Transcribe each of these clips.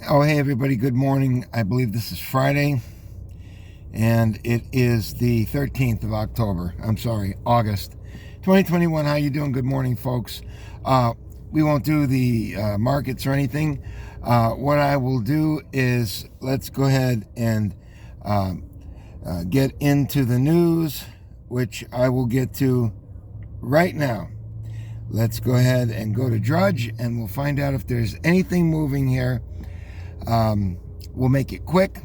Oh, hey, everybody. Good morning. I believe this is Friday, and it is the 13th of October. I'm sorry, August 2021. How you doing? Good morning, folks. Uh, we won't do the markets or anything. What I will do is let's go ahead and get into the news, which I will get to right now. Let's go ahead and go to Drudge, and we'll find out if there's anything moving here. We'll make it quick.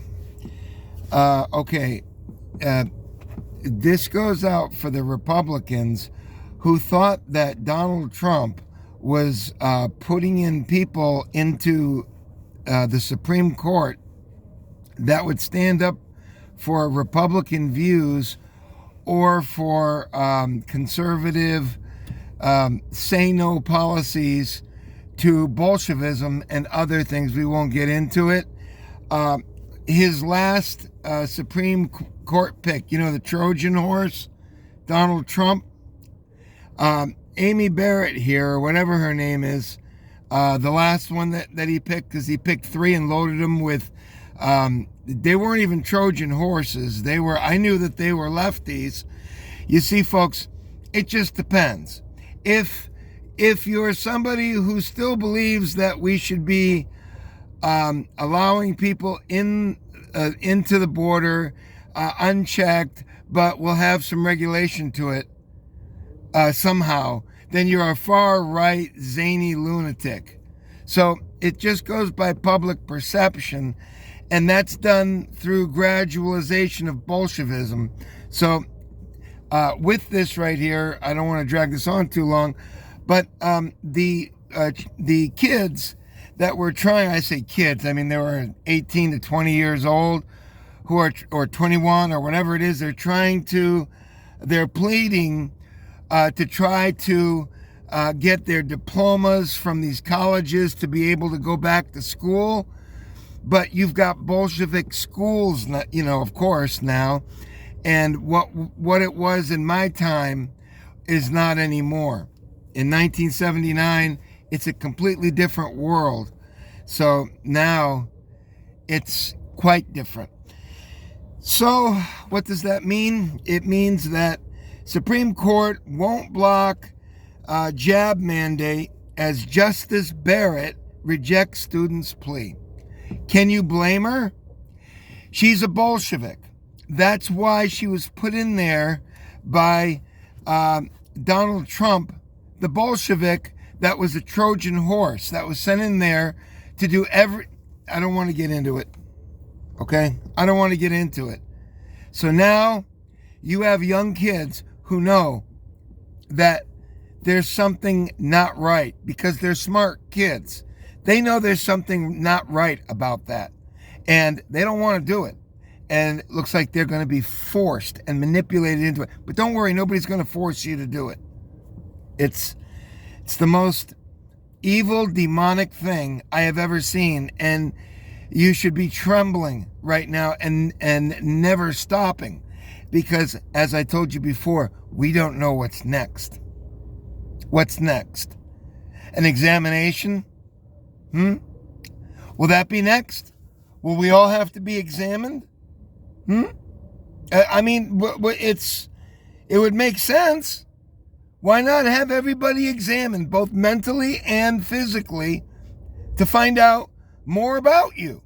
Okay. This goes out for the Republicans who thought that Donald Trump was putting in people into the Supreme Court that would stand up for Republican views or for conservative say no policies to Bolshevism and other things. We won't get into it. His last Supreme Court pick, the Trojan horse, Donald Trump, Amy Barrett here, or whatever her name is, the last one that he picked, because he picked three and loaded them with, they weren't even Trojan horses. I knew that they were lefties. You see, folks, it just depends. If you're somebody who still believes that we should be allowing people into the border unchecked, but we'll have some regulation to it somehow, then you're a far right, zany lunatic. So it just goes by public perception, and that's done through gradualization of Bolshevism. So with this right here, I don't want to drag this on too long, but the kids that were trying, I say kids, I mean they were 18 to 20 years old, or 21 or whatever it is, they're pleading to try to get their diplomas from these colleges to be able to go back to school. But you've got Bolshevik schools, of course, now. And what it was in my time is not anymore. In 1979, it's a completely different world. So now it's quite different. So what does that mean? It means that Supreme Court won't block jab mandate as Justice Barrett rejects students' plea. Can you blame her? She's a Bolshevik. That's why she was put in there by Donald Trump, the Bolshevik that was a Trojan horse that was sent in there to do I don't want to get into it. Okay? I don't want to get into it. So now you have young kids who know that there's something not right because they're smart kids. They know there's something not right about that. And they don't want to do it. And it looks like they're going to be forced and manipulated into it. But don't worry, nobody's going to force you to do it. It's the most evil, demonic thing I have ever seen. And you should be trembling right now and never stopping. Because, as I told you before, we don't know what's next. What's next? An examination? Will that be next? Will we all have to be examined? I mean, it would make sense. Why not have everybody examined, both mentally and physically, to find out more about you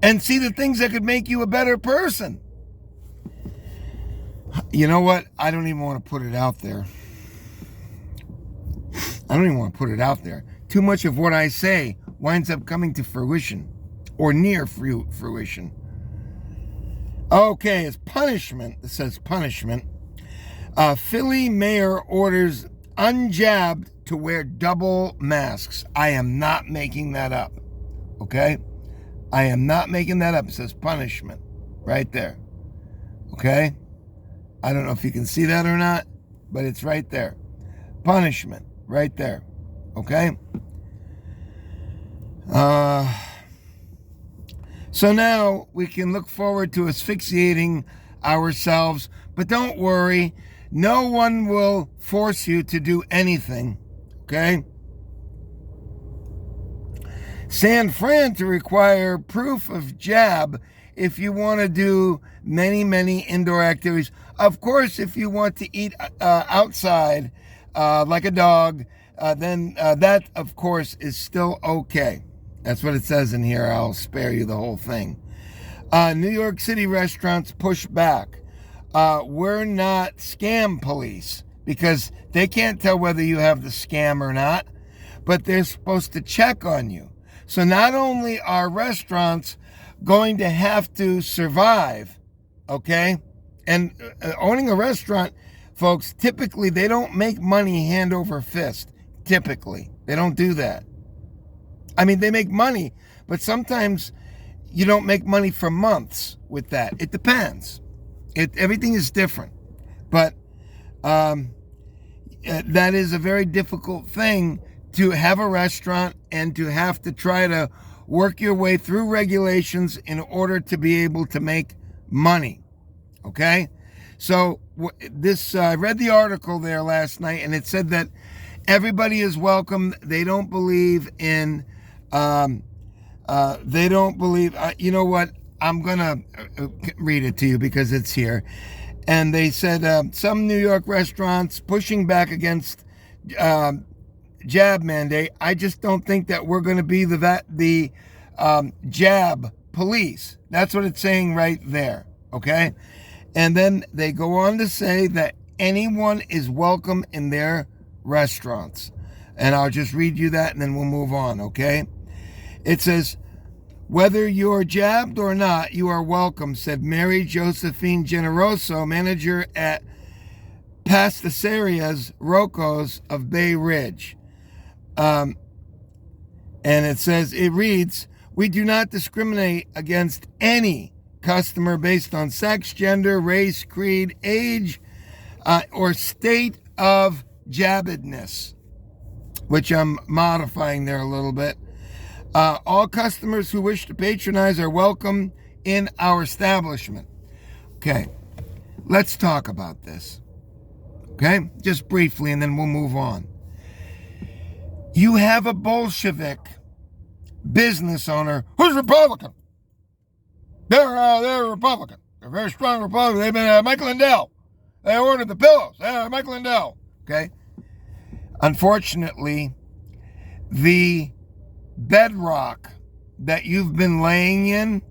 and see the things that could make you a better person? You know what? I don't even want to put it out there. Too much of what I say winds up coming to fruition or near fruition. Okay, it's punishment. It says punishment. Philly mayor orders unjabbed to wear double masks. I am not making that up. Okay? I am not making that up. It says punishment right there. Okay? I don't know if you can see that or not, but it's right there. Punishment right there. Okay? So now we can look forward to asphyxiating ourselves, but don't worry, no one will force you to do anything, okay? San Fran to require proof of jab if you want to do many, many indoor activities. Of course, if you want to eat outside like a dog, then that, of course, is still okay. That's what it says in here. I'll spare you the whole thing. New York City restaurants push back. We're not scam police because they can't tell whether you have the scam or not, but they're supposed to check on you. So not only are restaurants going to have to survive, okay? And owning a restaurant, folks, typically they don't make money hand over fist. Typically, they don't do that. I mean, they make money, but sometimes you don't make money for months with that. It depends. Everything is different. But that is a very difficult thing to have a restaurant and to have to try to work your way through regulations in order to be able to make money. Okay? So this, I read the article there last night, and it said that everybody is welcome. They don't believe in, they don't believe, you know what? I'm going to read it to you because it's here. And they said some New York restaurants pushing back against jab mandate. I just don't think that we're going to be the jab police. That's what it's saying right there. Okay. And then they go on to say that anyone is welcome in their restaurants. And I'll just read you that and then we'll move on. Okay. It says, whether you're jabbed or not, you are welcome, said Mary Josephine Generoso, manager at Pastaceria's Rocco's of Bay Ridge. And it says, it reads, we do not discriminate against any customer based on sex, gender, race, creed, age, or state of jabbedness, which I'm modifying there a little bit. All customers who wish to patronize are welcome in our establishment. Okay, let's talk about this. Okay, just briefly, and then we'll move on. You have a Bolshevik business owner who's Republican. They're Republican. They're very strong Republican. They've been Mike Lindell. They ordered the pillows. Mike Lindell. Okay. Unfortunately, the bedrock that you've been laying in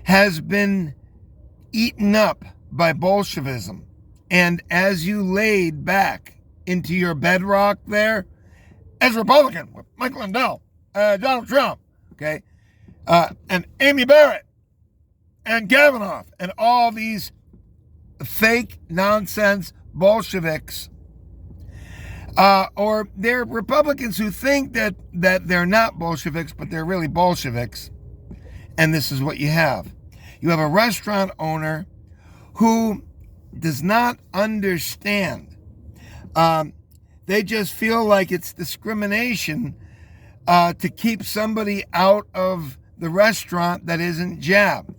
has been eaten up by Bolshevism. And as you laid back into your bedrock there, as Republican with Mike Lindell, Donald Trump, okay, and Amy Barrett, and Kavanaugh, and all these fake nonsense Bolsheviks, or they're Republicans who think that they're not Bolsheviks, but they're really Bolsheviks. And this is what you have. You have a restaurant owner who does not understand. They just feel like it's discrimination to keep somebody out of the restaurant that isn't jabbed.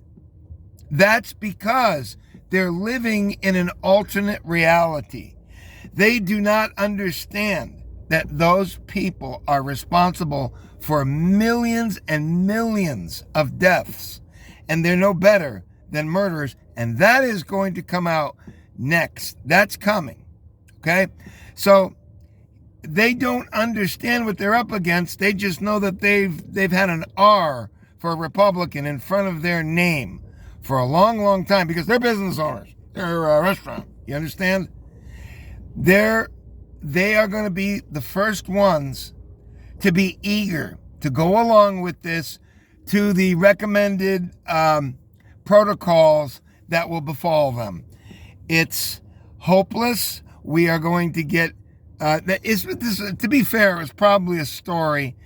That's because they're living in an alternate reality. They do not understand that those people are responsible for millions and millions of deaths, and they're no better than murderers, and that is going to come out next. That's coming, okay? So they don't understand what they're up against. They just know that they've had an R for a Republican in front of their name for a long, long time because they're business owners. They're a restaurant. You understand? They are going to be the first ones to be eager to go along with this to the recommended protocols that will befall them. It's hopeless. We are going to get to be fair, it was probably a story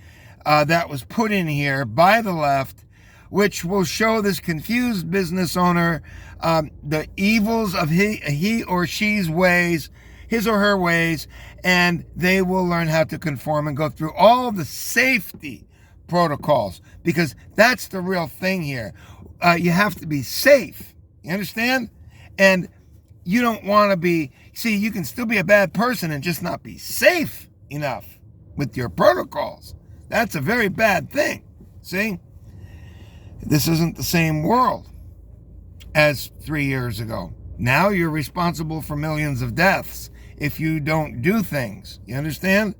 that was put in here by the left, which will show this confused business owner the evils of he or she's ways, his or her ways, and they will learn how to conform and go through all the safety protocols, because that's the real thing here. You have to be safe. You understand? And you don't want to be, see, you can still be a bad person and just not be safe enough with your protocols. That's a very bad thing. See? This isn't the same world as 3 years ago. Now you're responsible for millions of deaths if you don't do things. You understand?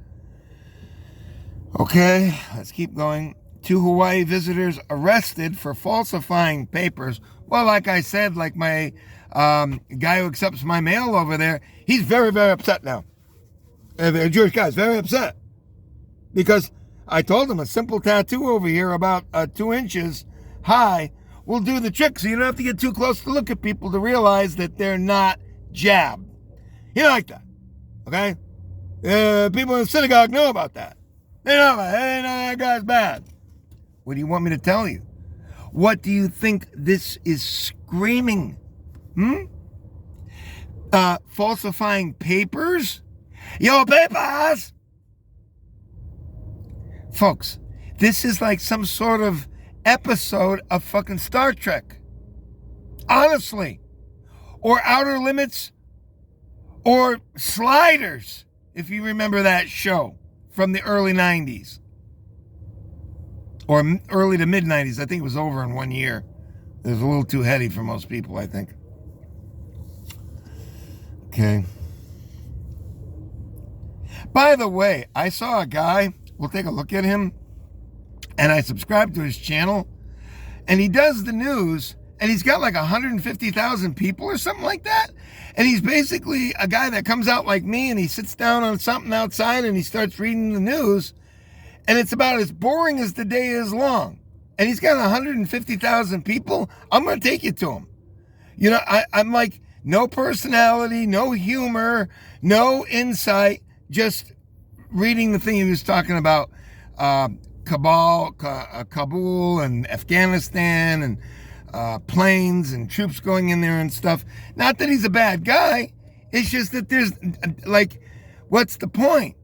Okay, let's keep going. 2 Hawaii visitors arrested for falsifying papers. Well, like I said, like my guy who accepts my mail over there, he's very, very upset now. A Jewish guy's very upset. Because I told him a simple tattoo over here about 2 inches high will do the trick, so you don't have to get too close to look at people to realize that they're not jabbed. You know, like that. Okay? People in the synagogue know about that. They know that guy's bad. What do you want me to tell you? What do you think this is screaming? Falsifying papers? Your papers! Folks, this is like some sort of episode of fucking Star Trek. Honestly. Or Outer Limits. Or Sliders, if you remember that show from the early 90s. Or early to mid 90s. I think it was over in 1 year. It was a little too heady for most people, I think. Okay. By the way, I saw a guy, we'll take a look at him, and I subscribed to his channel, and he does the news, and he's got like 150,000 people or something like that, and he's basically a guy that comes out like me, and he sits down on something outside, and he starts reading the news, and it's about as boring as the day is long, and he's got 150,000 people. I'm going to take you to him. You know, I'm like, no personality, no humor, no insight, just reading the thing he was talking about, Kabul and Afghanistan and planes and troops going in there and stuff. Not that he's a bad guy. It's just that there's, like, what's the point?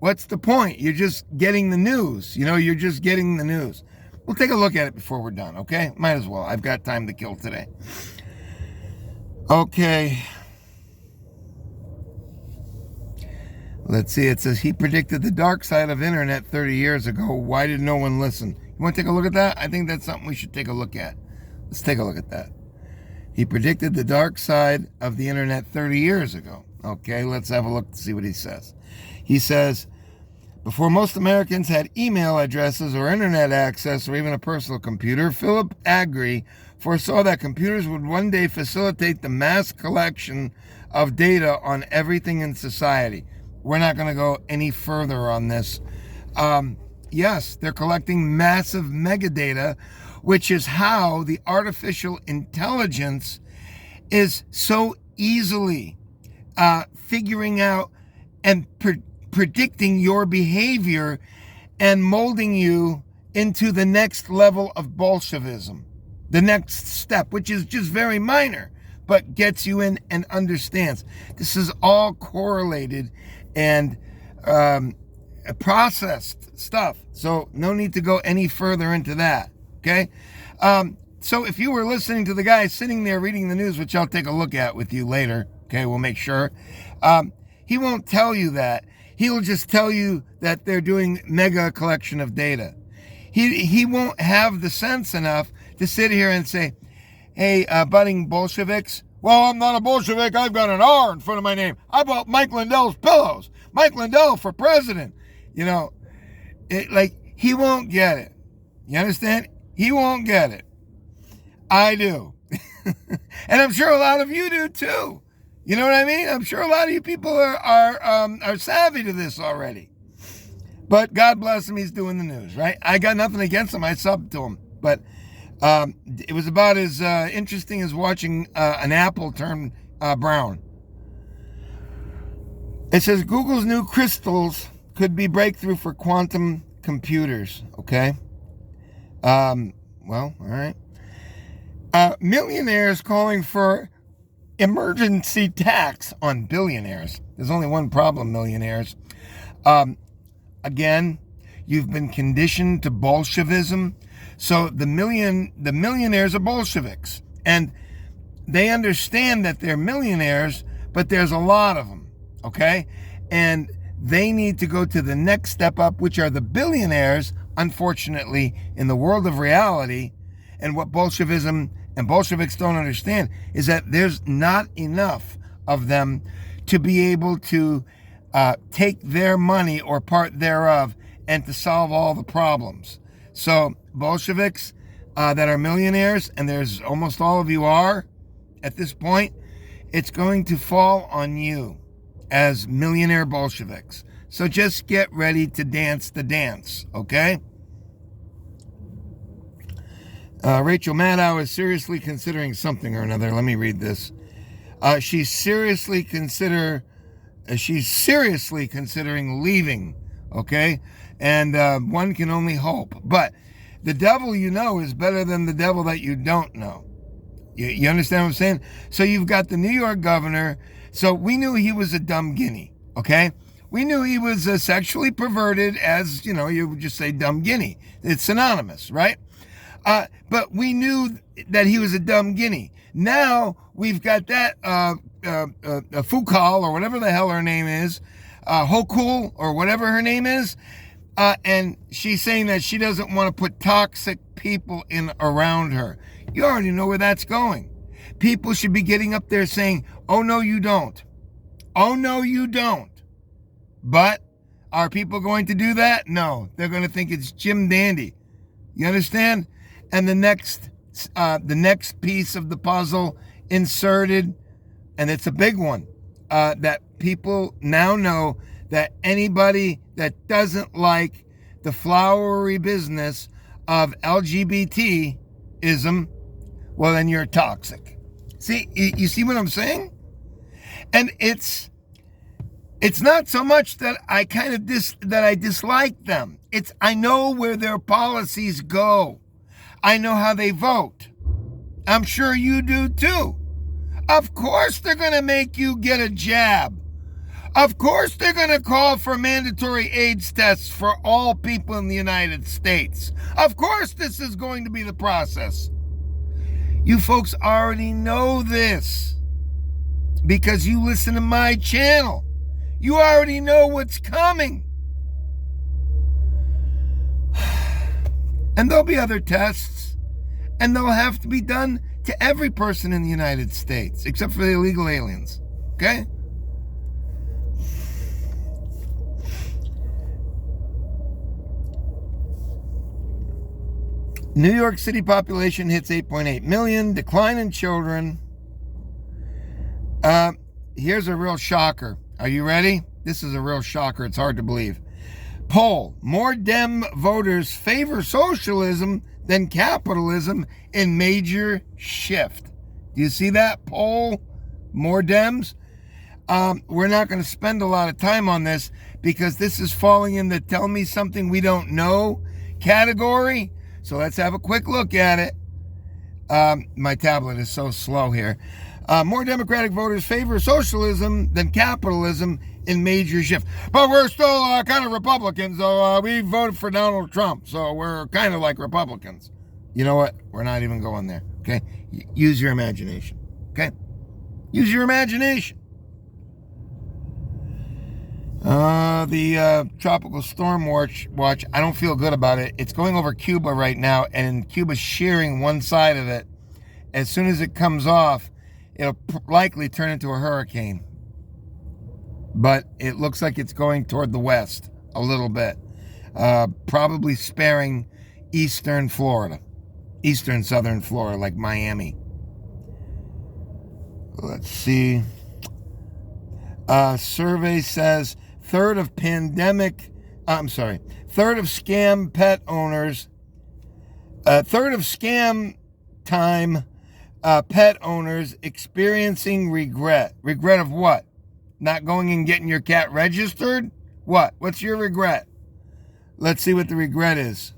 What's the point? You're just getting the news. You know, you're just getting the news. We'll take a look at it before we're done, okay? Might as well. I've got time to kill today. Okay. Let's see. It says he predicted the dark side of internet 30 years ago. Why did no one listen? You want to take a look at that? I think that's something we should take a look at. Let's take a look at that. He predicted the dark side of the internet 30 years ago. Okay, let's have a look to see what he says. He says, before most Americans had email addresses or internet access or even a personal computer, Philip Agri foresaw that computers would one day facilitate the mass collection of data on everything in society. We're not going to go any further on this. Yes, they're collecting massive megadata, which is how the artificial intelligence is so easily figuring out and predicting your behavior and molding you into the next level of Bolshevism. The next step, which is just very minor, but gets you in and understands. This is all correlated and processed stuff. So no need to go any further into that. Okay? So if you were listening to the guy sitting there reading the news, which I'll take a look at with you later, okay, we'll make sure, he won't tell you that. He'll just tell you that they're doing mega collection of data. He won't have the sense enough to sit here and say, hey, budding Bolsheviks, well, I'm not a Bolshevik. I've got an R in front of my name. I bought Mike Lindell's pillows. Mike Lindell for president. You know, he won't get it. You understand? He won't get it. I do. And I'm sure a lot of you do too. You know what I mean? I'm sure a lot of you people are savvy to this already. But God bless him, he's doing the news, right? I got nothing against him. I subbed to him. But it was about as interesting as watching an apple turn brown. It says Google's new crystals could be breakthrough for quantum computers. Okay. Well, all right. Millionaires calling for emergency tax on billionaires. There's only one problem, millionaires. Again, you've been conditioned to Bolshevism. So the millionaires are Bolsheviks. And they understand that they're millionaires, but there's a lot of them. Okay? And they need to go to the next step up, which are the billionaires unfortunately, in the world of reality, and what Bolshevism and Bolsheviks don't understand is that there's not enough of them to be able to take their money or part thereof and to solve all the problems. So Bolsheviks that are millionaires, and there's almost all of you are at this point, it's going to fall on you as millionaire Bolsheviks. So just get ready to dance the dance, okay? Rachel Maddow is seriously considering something or another. Let me read this. She's seriously considering leaving, okay? And one can only hope. But the devil you know is better than the devil that you don't know. You understand what I'm saying? So you've got the New York governor. So we knew he was a dumb guinea, okay? We knew he was sexually perverted, as, you know, you would just say dumb guinea. It's synonymous, right? But we knew that he was a dumb guinea. Now we've got that Foucault, or whatever the hell her name is, Hochul, or whatever her name is, and she's saying that she doesn't want to put toxic people in around her. You already know where that's going. People should be getting up there saying, oh, no, you don't. Oh, no, you don't. But are people going to do that? No. They're going to think it's Jim Dandy. You understand? And the next piece of the puzzle inserted, and it's a big one, that people now know that anybody that doesn't like the flowery business of LGBTism, well, then you're toxic. See, you see what I'm saying? And it's not so much that I kind of dislike them. It's I know where their policies go. I know how they vote. I'm sure you do too. Of course they're going to make you get a jab. Of course they're going to call for mandatory AIDS tests for all people in the United States. Of course this is going to be the process. You folks already know this because you listen to my channel. You already know what's coming. And there'll be other tests, and they'll have to be done to every person in the United States, except for the illegal aliens. Okay? New York City population hits 8.8 million, decline in children. Here's a real shocker. Are you ready? This is a real shocker. It's hard to believe. Poll: more Dem voters favor socialism than capitalism in major shift. Do you see that poll? More Dems? We're not going to spend a lot of time on this because this is falling in the tell me something we don't know category. So let's have a quick look at it. My tablet is so slow here. More Democratic voters favor socialism than capitalism in major shift. But we're still kind of Republicans, so we voted for Donald Trump, so we're kind of like Republicans. You know what? We're not even going there, okay? Use your imagination, okay? Use your imagination. The tropical storm watch, I don't feel good about it. It's going over Cuba right now, and Cuba's shearing one side of it. As soon as it comes off, it'll likely turn into a hurricane. But it looks like it's going toward the west a little bit. Probably sparing eastern Florida. Eastern southern Florida, like Miami. Let's see. Survey says third of scam pet owners, third of scam time pet owners experiencing regret. Regret of what? Not going and getting your cat registered? What? What's your regret? Let's see what the regret is.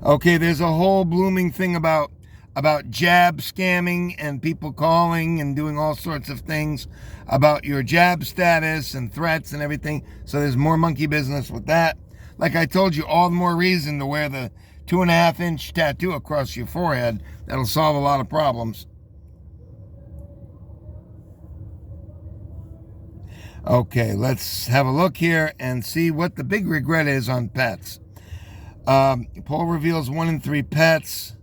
Okay, there's a whole blooming thing about jab scamming and people calling and doing all sorts of things about your jab status and threats and everything. So there's more monkey business with that. Like I told you, all the more reason to wear the 2.5-inch tattoo across your forehead. That'll solve a lot of problems. Okay, let's have a look here and see what the big regret is on pets. Poll reveals 1 in 3 pets.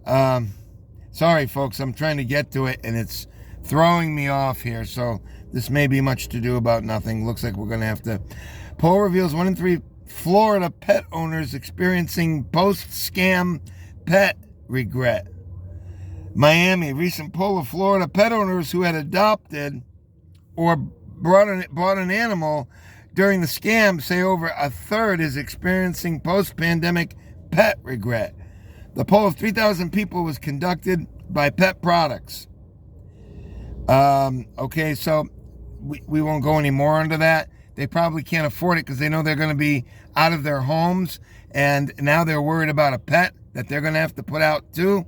Sorry, folks, I'm trying to get to it, and it's throwing me off here, so this may be much to do about nothing. Looks like we're going to have to... Poll reveals 1 in 3 Florida pet owners experiencing post-scam pet regret. Miami, recent poll of Florida pet owners who had adopted or bought an animal during the scam say over a third is experiencing post-pandemic pet regret. The poll of 3,000 people was conducted by Pet Products. Okay, so we won't go any more into that. They probably can't afford it because they know they're going to be out of their homes, and now they're worried about a pet that they're going to have to put out too.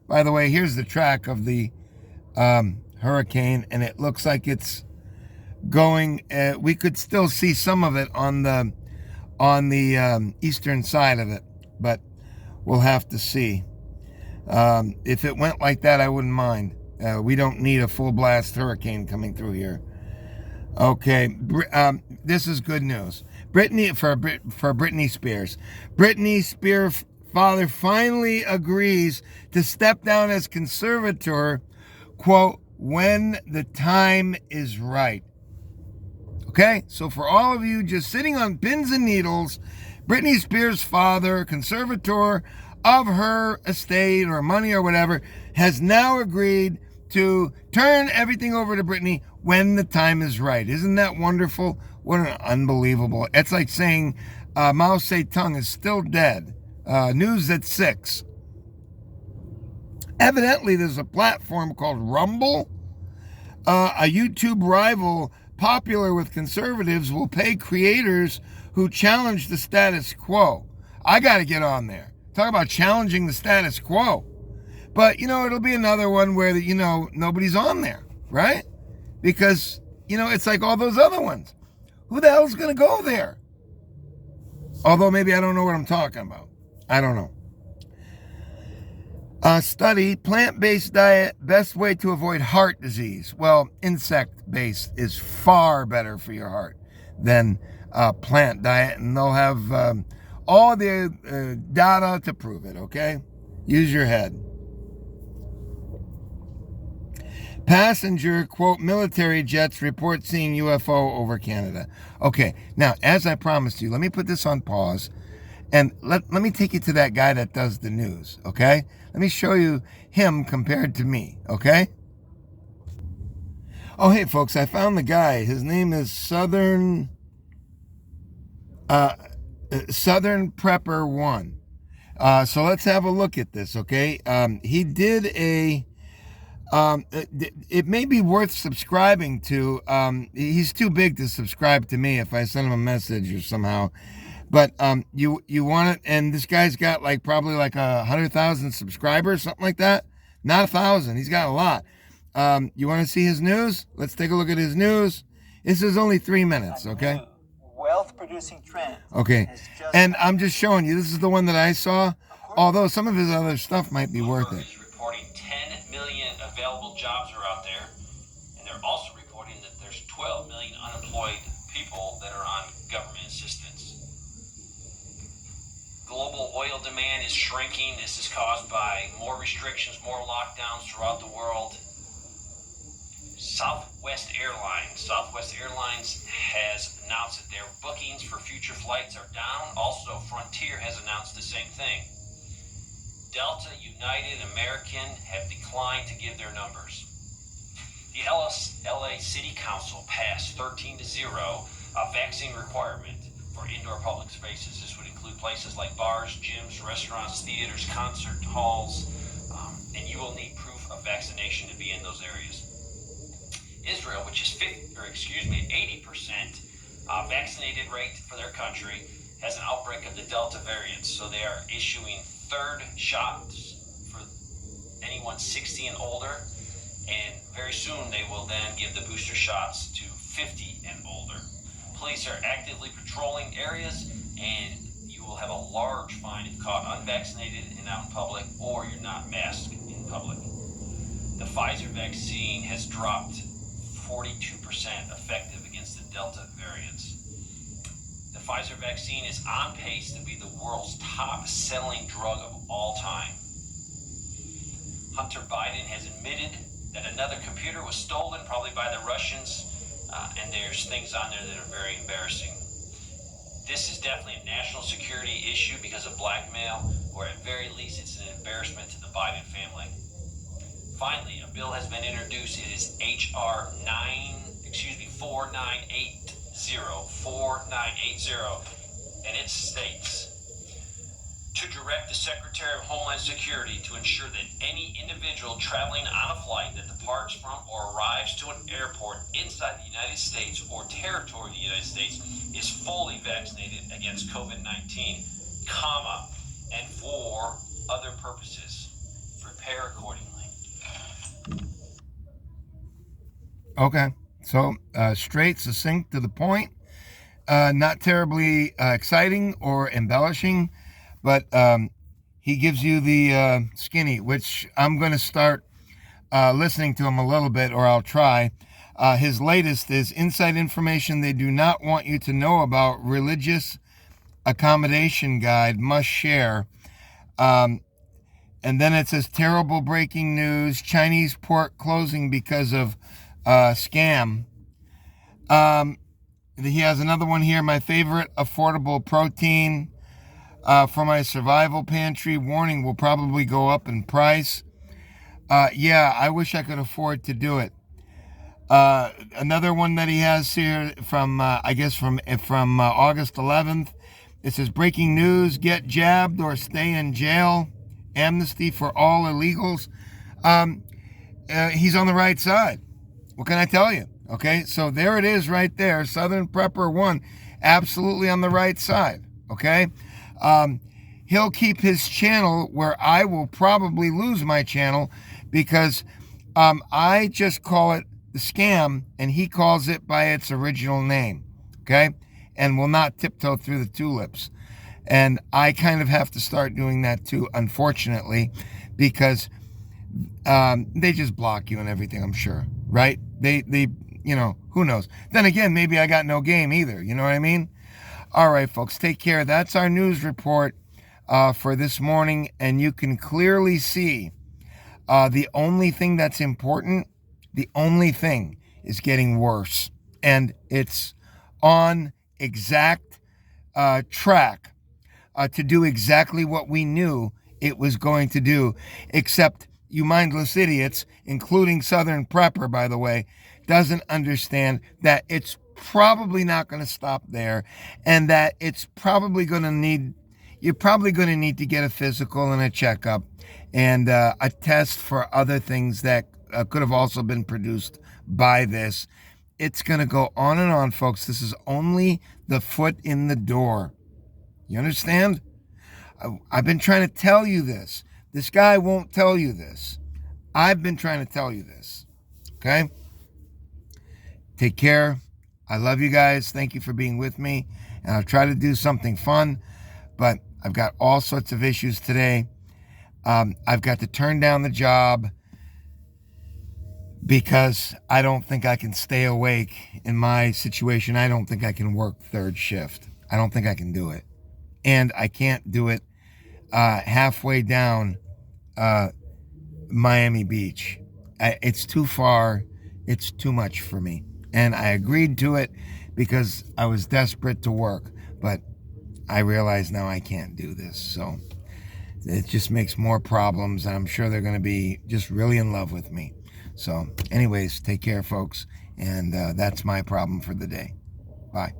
By the way, here's the track of the hurricane, and it looks like it's going. We could still see some of it on the eastern side of it, but we'll have to see. If it went like that, I wouldn't mind. We don't need a full blast hurricane coming through here. Okay, this is good news. Britney Spears. Britney Spears' father finally agrees to step down as conservator, quote, when the time is right. Okay, so for all of you just sitting on pins and needles, Britney Spears' father, conservator of her estate or money or whatever, has now agreed to turn everything over to Britney when the time is right. Isn't that wonderful? What an unbelievable... It's like saying Mao Zedong is still dead. News at 6. Evidently, there's a platform called Rumble. A YouTube rival popular with conservatives will pay creators who challenge the status quo. I got to get on there. Talk about challenging the status quo. But, it'll be another one where, nobody's on there, right? Because, it's like all those other ones. Who the hell's going to go there? Although maybe I don't know what I'm talking about. I don't know. Study, plant-based diet, best way to avoid heart disease. Well, insect-based is far better for your heart than plant diet. And they'll have all the data to prove it, okay? Use your head. Passenger, quote, military jets report seeing UFO over Canada. Okay, now, as I promised you, let me put this on pause, and let me take you to that guy that does the news, okay? Let me show you him compared to me, okay? Oh, hey, folks, I found the guy. His name is Southern Prepper 1. So let's have a look at this, okay? He did a... it may be worth subscribing to. He's too big to subscribe to me if I send him a message or somehow. But you want it, and this guy's got probably 100,000 subscribers, something like that. Not 1,000. He's got a lot. You want to see his news? Let's take a look at his news. This is only 3 minutes, okay? Wealth-producing trend. Okay, and I'm just showing you. This is the one that I saw. Although some of his other stuff might be worth it. Reporting 10 million available jobs are out there, and they're also reporting that there's 12 million unemployed people that are on government assistance. Global oil demand is shrinking. This is caused by more restrictions, more lockdowns throughout the world. Southwest Airlines has announced that their bookings for future flights are down. Also, Frontier has announced the same thing. Delta, United, American have declined to give their numbers. The LA City Council passed 13-0 a vaccine requirement for indoor public spaces. This would include places like bars, gyms, restaurants, theaters, concert halls, and you will need proof of vaccination to be in those areas. Israel, which is 80% vaccinated rate for their country, has an outbreak of the Delta variant, so they are issuing third shots for anyone 60 and older, and very soon they will then give the booster shots to 50 and older. Police are actively patrolling areas, and you will have a large fine if caught unvaccinated and out in public, or you're not masked in public. The Pfizer vaccine has dropped 42% effective against the Delta variants. The Pfizer vaccine is on pace to be the world's top-selling drug of all time. Hunter Biden has admitted that another computer was stolen, probably by the Russians, and there's things on there that are very embarrassing. This is definitely a national security issue because of blackmail, or at very least it's an embarrassment to the Biden family. Finally, a bill has been introduced. It is H.R. 4980, and it states, to direct the Secretary of Homeland Security to ensure that any individual traveling on a flight that departs from or arrives to an airport inside the United States or territory of the United States is fully vaccinated against COVID-19, comma, and for other purposes. Prepare accordingly. Okay, so straight, succinct, to the point. Not terribly exciting or embellishing, but he gives you the skinny, which I'm going to start listening to him a little bit, or I'll try. His latest is inside information they do not want you to know about. Religious accommodation guide must share. And then it says terrible breaking news: Chinese port closing because of scam. He has another one here. My favorite affordable protein for my survival pantry. Warning, will probably go up in price. Yeah, I wish I could afford to do it. Another one that he has here from, I guess from August 11th. It says breaking news: get jabbed or stay in jail. Amnesty for all illegals. He's on the right side. What can I tell you? Okay, so there it is right there. Southern Prepper 1, absolutely on the right side. Okay, he'll keep his channel where I will probably lose my channel because I just call it the scam and he calls it by its original name. Okay, and will not tiptoe through the tulips. And I kind of have to start doing that too, unfortunately, because they just block you and everything, I'm sure, right? They, you know, who knows? Then again, maybe I got no game either. You know what I mean? All right, folks, take care. That's our news report for this morning. And you can clearly see the only thing that's important, the only thing is getting worse. And it's on exact track to do exactly what we knew it was going to do, except you mindless idiots, including Southern Prepper, by the way, doesn't understand that it's probably not going to stop there, and that it's probably going to need, you're probably going to need to get a physical and a checkup and a test for other things that could have also been produced by this. It's going to go on and on, folks. This is only the foot in the door. You understand? I've been trying to tell you this. This guy won't tell you this. I've been trying to tell you this. Okay? Take care. I love you guys. Thank you for being with me. And I'll try to do something fun, but I've got all sorts of issues today. I've got to turn down the job because I don't think I can stay awake in my situation. I don't think I can work third shift. I don't think I can do it. And I can't do it halfway down Miami Beach. It's too far. It's too much for me. And I agreed to it because I was desperate to work. But I realize now I can't do this. So it just makes more problems. And I'm sure they're going to be just really in love with me. So anyways, take care, folks. And that's my problem for the day. Bye.